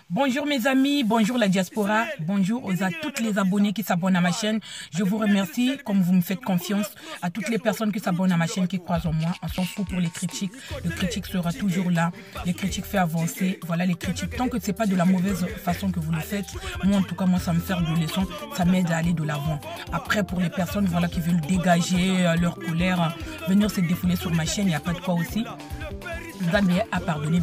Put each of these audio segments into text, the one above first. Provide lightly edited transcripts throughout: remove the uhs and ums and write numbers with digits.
Bonjour mes amis, bonjour la diaspora, bonjour à toutes les abonnés qui s'abonnent à ma chaîne. Je vous remercie comme vous me faites confiance. À toutes les personnes qui s'abonnent à ma chaîne, qui croient en moi. On s'en fout pour les critiques. Le critique sera toujours là. Les critiques fait avancer. Voilà les critiques. Tant que c'est pas de la mauvaise façon que vous le faites, moi en tout cas, moi ça me sert de leçon. Ça m'aide à aller de l'avant. Après pour les personnes voilà, qui veulent dégager leur colère, venir se défouler sur ma chaîne, il n'y a pas de quoi aussi. Zambie a pardonné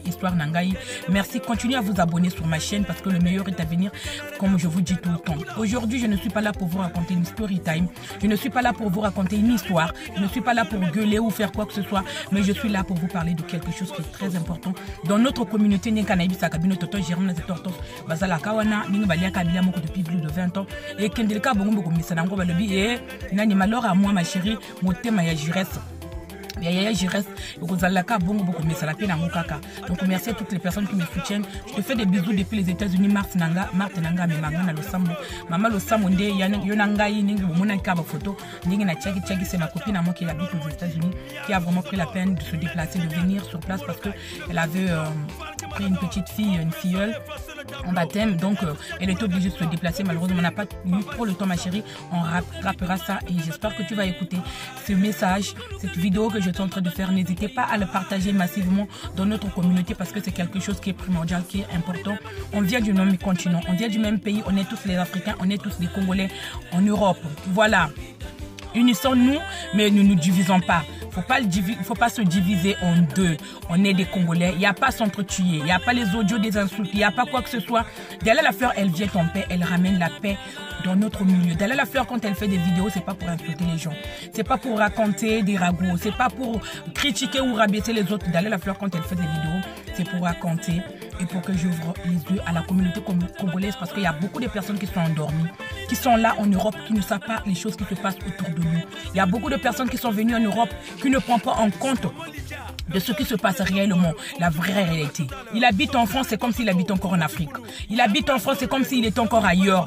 histoire nangai. Merci, continuez à vous abonner sur ma chaîne parce que le meilleur est à venir, comme je vous dis tout le temps. Aujourd'hui, je ne suis pas là pour vous raconter une story time. Je ne suis pas là pour vous raconter une histoire. Je ne suis pas là pour gueuler ou faire quoi que ce soit. Mais je suis là pour vous parler de quelque chose qui est très important. Dans notre communauté, depuis plus de 20 ans. Et Kendelka Bongo Misanango Balobi et Nani Malor à moi, ma chérie, mon thème à Jires. Donc merci à toutes les personnes qui me soutiennent. Je te fais des bisous depuis les États-Unis. Marthe Nanga Maman Losamo Nde Yonangai Ningi Mona Kaba photo. C'est ma copine à moi qui habite aux États-Unis, qui a vraiment pris la peine de se déplacer, de venir sur place parce qu'elle avait pris une petite fille, une filleule en baptême, donc elle est obligée de se déplacer. Malheureusement on n'a pas eu trop le temps, ma chérie. On rappellera ça et j'espère que tu vas écouter ce message, cette vidéo que je suis en train de faire. N'hésitez pas à le partager massivement dans notre communauté parce que c'est quelque chose qui est primordial, qui est important. On vient du même continent, on vient du même pays, on est tous les Africains, on est tous les Congolais en Europe. Voilà. Unissons-nous, mais ne nous divisons pas. Faut pas se diviser en deux. On est des Congolais. Il n'y a pas à s'entretuer. Il n'y a pas les audios des insultes. Il n'y a pas quoi que ce soit. Dalla la Fleur, elle vient en paix. Elle ramène la paix dans notre milieu. Dalla la Fleur, quand elle fait des vidéos, c'est pas pour insulter les gens. C'est pas pour raconter des ragots. C'est pas pour critiquer ou rabaisser les autres. Dalla la Fleur, quand elle fait des vidéos, c'est pour raconter et pour que j'ouvre les yeux à la communauté congolaise parce qu'il y a beaucoup de personnes qui sont endormies, qui sont là en Europe, qui ne savent pas les choses qui se passent autour de nous. Il y a beaucoup de personnes qui sont venues en Europe qui ne prennent pas en compte de ce qui se passe réellement, la vraie réalité. Il habite en France, c'est comme s'il habite encore en Afrique. Il habite en France, c'est comme s'il est encore ailleurs.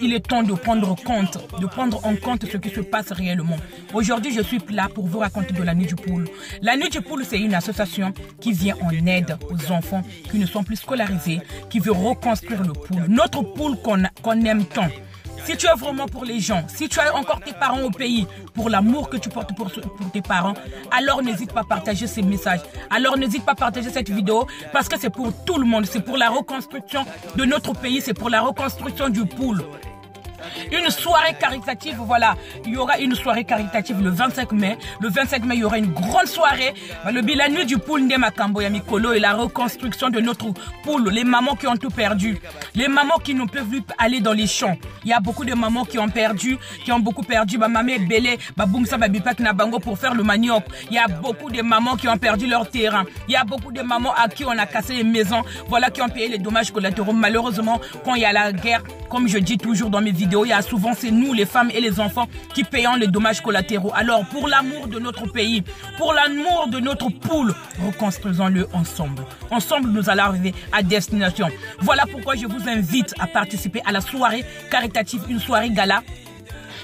Il est temps de prendre en compte ce qui se passe réellement. Aujourd'hui, je suis là pour vous raconter de la Nuit du Poule. La Nuit du Poule, c'est une association qui vient en aide aux enfants qui ne sont plus scolarisés, qui veut reconstruire le poule. Notre poule qu'on aime tant. Si tu es vraiment pour les gens, si tu as encore tes parents au pays, pour l'amour que tu portes pour tes parents, alors n'hésite pas à partager ces messages. Alors n'hésite pas à partager cette vidéo parce que c'est pour tout le monde. C'est pour la reconstruction de notre pays, c'est pour la reconstruction du poule. Une soirée caritative, voilà. Il y aura une soirée caritative le 25 mai. Le 25 mai, il y aura une grande soirée. La Nuit du Poule Ndemakambo Yamikolo et la reconstruction de notre poule. Les mamans qui ont tout perdu. Les mamans qui ne peuvent plus aller dans les champs. Il y a beaucoup de mamans qui ont perdu, qui ont beaucoup perdu. Mamé Belé, Baboumsa Babipak Nabango pour faire le manioc. Il y a beaucoup de mamans qui ont perdu leur terrain. Il y a beaucoup de mamans à qui on a cassé les maisons. Voilà, qui ont payé les dommages collatéraux. Malheureusement, quand il y a la guerre, comme je dis toujours dans mes vidéos, il y a souvent c'est nous les femmes et les enfants qui payons les dommages collatéraux. Alors pour l'amour de notre pays, pour l'amour de notre poule, reconstruisons-le ensemble. Ensemble nous allons arriver à destination. Voilà pourquoi je vous invite à participer à la soirée caritative, une soirée gala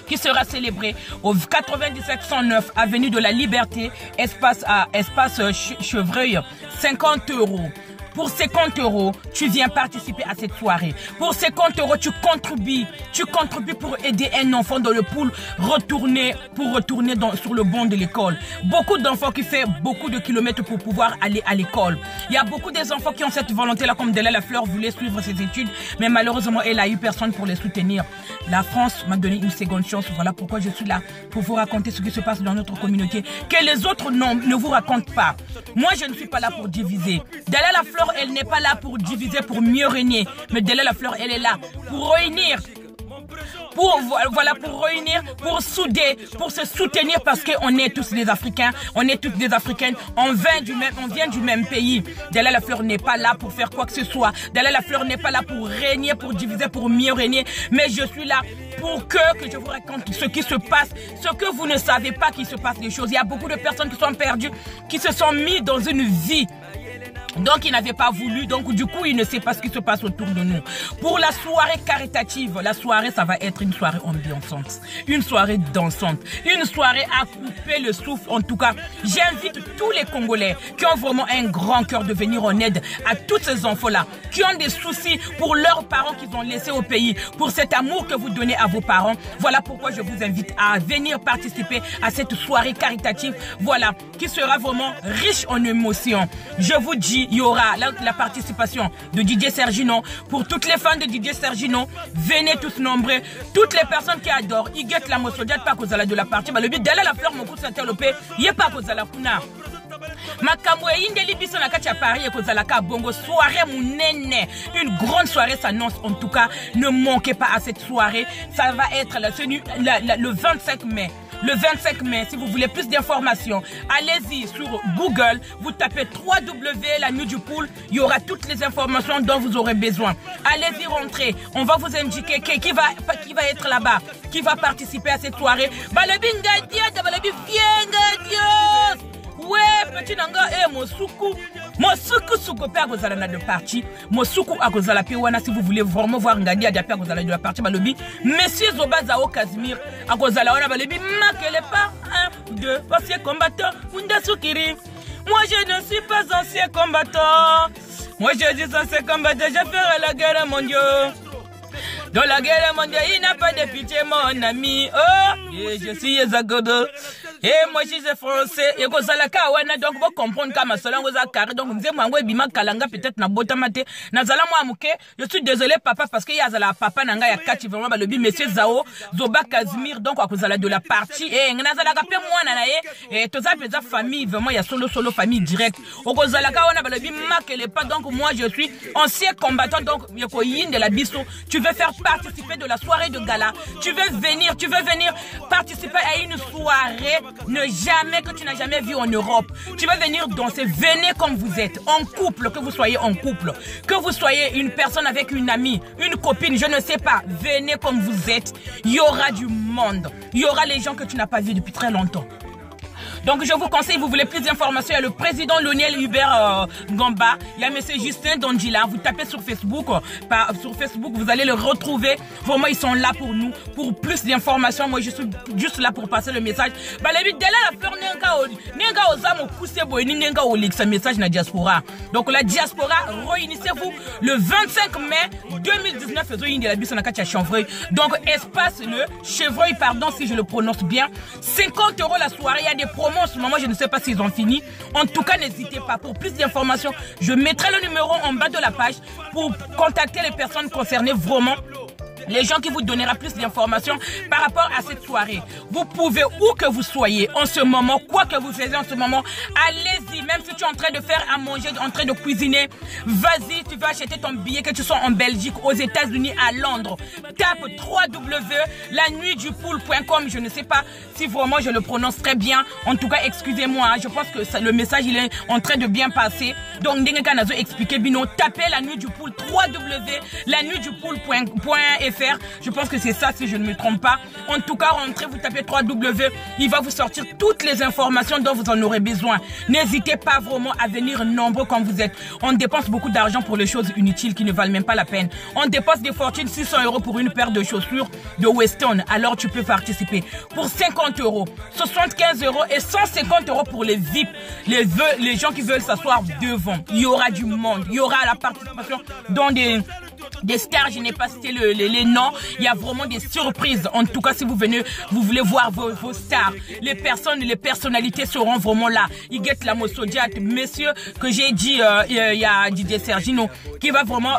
qui sera célébrée au 97 avenue de la Liberté, espace Chevreuil, 50 €. Pour 50 €, tu viens participer à cette soirée. Pour 50 €, tu contribues pour aider un enfant dans le pool retourner sur le banc de l'école. Beaucoup d'enfants qui font beaucoup de kilomètres pour pouvoir aller à l'école. Il y a beaucoup des enfants qui ont cette volonté-là, comme Della la Fleur voulait suivre ses études, mais malheureusement, elle a eu personne pour les soutenir. La France m'a donné une seconde chance. Voilà pourquoi je suis là, pour vous raconter ce qui se passe dans notre communauté, que les autres ne vous racontent pas. Moi, je ne suis pas là pour diviser. Della la Fleur, elle n'est pas là pour diviser, pour mieux régner. Mais Della la Fleur, elle est là pour réunir. Pour réunir, pour souder, pour se soutenir parce qu'on est tous des Africains, on est toutes des Africaines, on vient du même pays. Della la Fleur n'est pas là pour faire quoi que ce soit. Della la Fleur n'est pas là pour régner, pour diviser, pour mieux régner. Mais je suis là pour que je vous raconte ce qui se passe, ce que vous ne savez pas qu'il se passe des choses. Il y a beaucoup de personnes qui sont perdues, qui se sont mis dans une vie. Donc, il n'avait pas voulu. Donc, du coup, il ne sait pas ce qui se passe autour de nous. Pour la soirée caritative, la soirée, ça va être une soirée ambiançante. Une soirée dansante. Une soirée à couper le souffle. En tout cas, j'invite tous les Congolais qui ont vraiment un grand cœur de venir en aide à tous ces enfants-là qui ont des soucis pour leurs parents qu'ils ont laissés au pays, pour cet amour que vous donnez à vos parents. Voilà pourquoi je vous invite à venir participer à cette soirée caritative, voilà, qui sera vraiment riche en émotions. Je vous dis, il y aura la participation de Didier Sergino. Pour toutes les fans de Didier Sergino, venez tous nombreux. Toutes les personnes qui adorent, ils guettent la mosodiate pas cause de la partie. Le but d'aller la fleur, mon coup s'interlopé, il n'y a pas cause de la kuna. Makambo et Indeli Biso na kati ya Paris et kozalaka bongo soirée munene. Une grande soirée s'annonce en tout cas. Ne manquez pas à cette soirée. Ça va être le 25 mai. Le 25 mai, si vous voulez plus d'informations, allez-y sur Google, vous tapez 3W la nuit du pool, il y aura toutes les informations dont vous aurez besoin. Allez-y rentrer, on va vous indiquer qui va être là-bas, qui va participer à cette soirée. Ouais, petit nanga, Mosuku suko pe akozala na de parti. Mosuku akozala pe wana si vous voulez vraiment voir Ngadi Adi pe akozala de la partie balobi. Monsieur Zobazao Casimir akozala wana balobi makele pas 1 2 ancien combattant Munda Sukiri. Moi je ne suis pas ancien combattant. Moi je dis ancien combattant, je ferai la guerre mondiale. Dans la guerre mondiale, il n'a pas de pitié, mon ami. Oh, et je suis Ezagodo. Et moi, je suis français. Et Kozalaka, wana, donc, vous comprenez qu'à ma solange, vous carré. Donc, vous avez bima kalanga, peut-être, na botamate. Nazala, moi, mouke. Je suis désolé, papa, parce qu'il y a la papa, nanga, ya kati, vraiment, le bi, monsieur Zao, Zoba Casimir, donc, à cause de la partie. Et, nazala, kapé, moi, nanaye. Et, tout ça, peut-être, famille, vraiment, il y a solo, famille directe. Au Kozalaka, wana, le bi, makele pas. Donc, moi, je suis ancien combattant, donc, yoko yin de la biso. Tu veux faire participer de la soirée de gala. Tu veux venir participer à une soirée que tu n'as jamais vue en Europe. Tu veux venir danser. Venez comme vous êtes, en couple, que vous soyez en couple, que vous soyez une personne avec une amie, une copine, je ne sais pas. Venez comme vous êtes. Il y aura du monde. Il y aura les gens que tu n'as pas vus depuis très longtemps. Donc je vous conseille, vous voulez plus d'informations, il y a le président Lionel Hubert Gamba, il y a monsieur Justin Dondjila, vous tapez sur Facebook, vous allez le retrouver. Vraiment, ils sont là pour nous, pour plus d'informations. Moi, je suis juste là pour passer le message. Bah, les buts, la fleur, message na diaspora. Donc la diaspora, réunissez-vous le 25 mai 2019, donc espace le Chevreuil, pardon si je le prononce bien. 50 € la soirée, il y a des promos en ce moment, je ne sais pas s'ils ont fini. En tout cas, n'hésitez pas. Pour plus d'informations, je mettrai le numéro en bas de la page pour contacter les personnes concernées vraiment. Les gens qui vous donnera plus d'informations par rapport à cette soirée. Vous pouvez, où que vous soyez en ce moment, quoi que vous faisiez en ce moment, allez-y. Même si tu es en train de faire à manger, en train de cuisiner, vas-y, tu vas acheter ton billet, que tu sois en Belgique, aux États-Unis, à Londres. Tape www.lanuitdupool.com. Je ne sais pas si vraiment je le prononce très bien. En tout cas, excusez-moi, hein, je pense que ça, le message il est en train de bien passer. Donc, Ndengekanazo expliquer bino, tapez la nuit du pool, www.lanuitdupool.fr. Je pense que c'est ça si je ne me trompe pas. En tout cas, rentrez, vous tapez 3W. Il va vous sortir toutes les informations dont vous en aurez besoin. N'hésitez pas vraiment à venir nombreux comme vous êtes. On dépense beaucoup d'argent pour les choses inutiles qui ne valent même pas la peine. On dépense des fortunes, 600 € pour une paire de chaussures de Weston. Alors tu peux participer pour 50 €, 75 € et 150 € pour les VIP, les gens qui veulent s'asseoir devant. Il y aura du monde. Il y aura la participation dans des stars, je n'ai pas cité les noms. Il y a vraiment des surprises. En tout cas, si vous venez, vous voulez voir vos stars, les personnalités seront vraiment là. Ils guettent la Mosodiat. Messieurs, que j'ai dit, il y a Didier Sergino qui va vraiment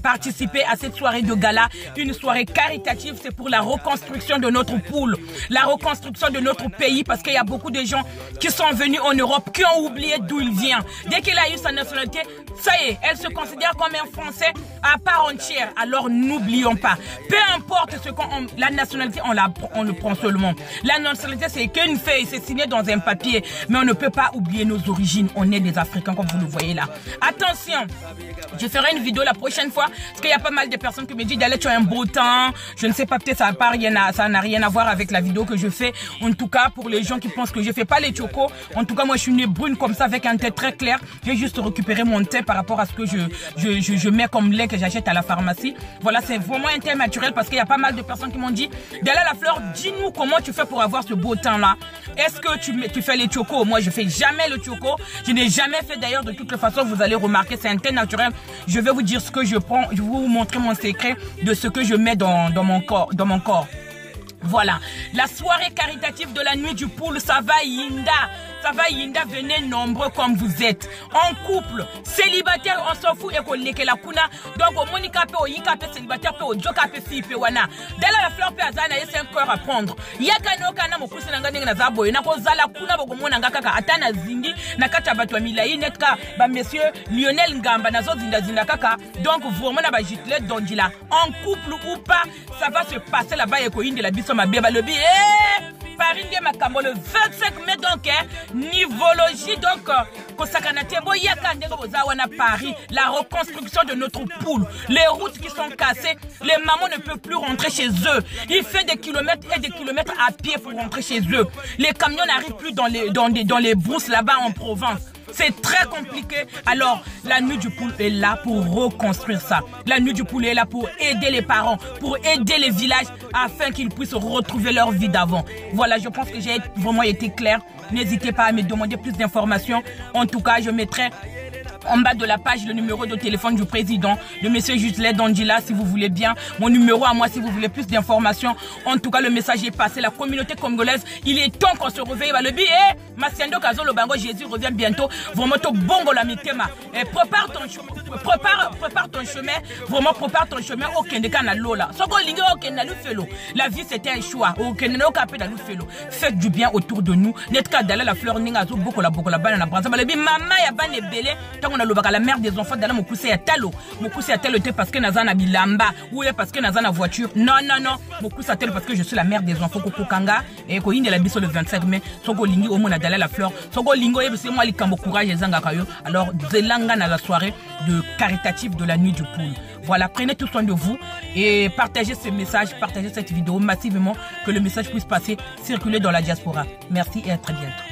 participer à cette soirée de gala. Une soirée caritative, c'est pour la reconstruction de notre pool, la reconstruction de notre pays, parce qu'il y a beaucoup de gens qui sont venus en Europe, qui ont oublié d'où il vient. Dès qu'il a eu sa nationalité, ça y est, elle se considère comme un Français à part entière. Alors n'oublions pas, peu importe ce qu'on, la nationalité, on le prend seulement. La nationalité, c'est qu'une feuille, c'est signé dans un papier, mais on ne peut pas oublier nos origines. On est des Africains, comme vous le voyez là. Attention, je ferai une vidéo la prochaine fois, parce qu'il y a pas mal de personnes qui me disent d'aller, tu as un beau temps. Je ne sais pas, peut-être ça n'a rien à voir avec la vidéo que je fais. En tout cas, pour les gens qui pensent que je fais pas les chocos, en tout cas, moi, je suis née brune comme ça, avec un teint très clair. J'ai juste récupéré mon teint naturel par rapport à ce que je mets comme lait que j'achète à la pharmacie. Voilà, c'est vraiment un thé naturel parce qu'il y a pas mal de personnes qui m'ont dit, Dalla La Fleur, dis-nous comment tu fais pour avoir ce beau teint-là. Est-ce que tu fais les chocos? Moi, je fais jamais le choco. Je n'ai jamais fait d'ailleurs. De toute façon, vous allez remarquer, c'est un thé naturel. Je vais vous dire ce que je prends. Je vais vous montrer mon secret de ce que je mets dans mon corps. Voilà, la soirée caritative de la nuit du poule, ça va Yinda. Ça va Yinda, venez nombreux comme vous êtes. En couple, célibataire, on s'en fout et qu'on leke la kuna. Donc au Monica pe, au Yika pe célibataire pe, au Joka pe fi pe wana. Dalla La Fleur pe azana yese un cœur à prendre. Yaka no kana mokusi nanga nenge na zabo. Yena ko zala kuna boko mona nga kaka atana zingi. Nakata batwa milai netka ba monsieur Lionel Ngamba na zo zinda kaka. Donc vraiment na ba jitle dondila. En couple ou pas, ça va se passer là-bas et ko yinde la biso ma beba lobi. Paris Makambo le 25 mai donc nivologie donc Paris, la reconstruction de notre poule, les routes qui sont cassées, les mamans ne peuvent plus rentrer chez eux. Il fait des kilomètres et des kilomètres à pied pour rentrer chez eux. Les camions n'arrivent plus dans les brousses là-bas en Provence. C'est très compliqué. Alors, la nuit du poule est là pour reconstruire ça. La nuit du poule est là pour aider les parents, pour aider les villages afin qu'ils puissent retrouver leur vie d'avant. Voilà, je pense que j'ai vraiment été claire. N'hésitez pas à me demander plus d'informations. En tout cas, je mettrai en bas de la page le numéro de téléphone du président, de monsieur Juslet Dondila, si vous voulez bien. Mon numéro à moi, si vous voulez plus d'informations. En tout cas, le message est passé. La communauté congolaise, il est temps qu'on se réveille. Le billet, Masiando Kazo Lobango, Jésus revient bientôt. Vraiment, bongo la mitema. Prépare ton chemin. Vraiment, prépare ton chemin. Ok, ne kana lola. Soko lingo, ok, na lufelo. La vie, c'était un choix. Ok, ne kapé na lufelo. Faites du bien autour de nous. Netka Dalla La Fleur, ninga zo boko la banana brasa. Le billet, maman, ya ban ebele. On a le la mère des enfants dans mon cousin à talo. Mon cousin à talo parce que Nazana bilamba ou parce que Nazana voiture. Non. Mon cousin à talo parce que je suis la mère des enfants Kokokanga et Koyin de la biso le 25 mai. Soko lingi au monde Dalla La Fleur. Soko lingo c'est moi li kambo courage et zanga kayo. Alors zelanga na la soirée de caritative de la nuit du poule. Voilà, prenez tout soin de vous et partagez ce message, partagez cette vidéo massivement que le message puisse passer, circuler dans la diaspora. Merci et à très bientôt.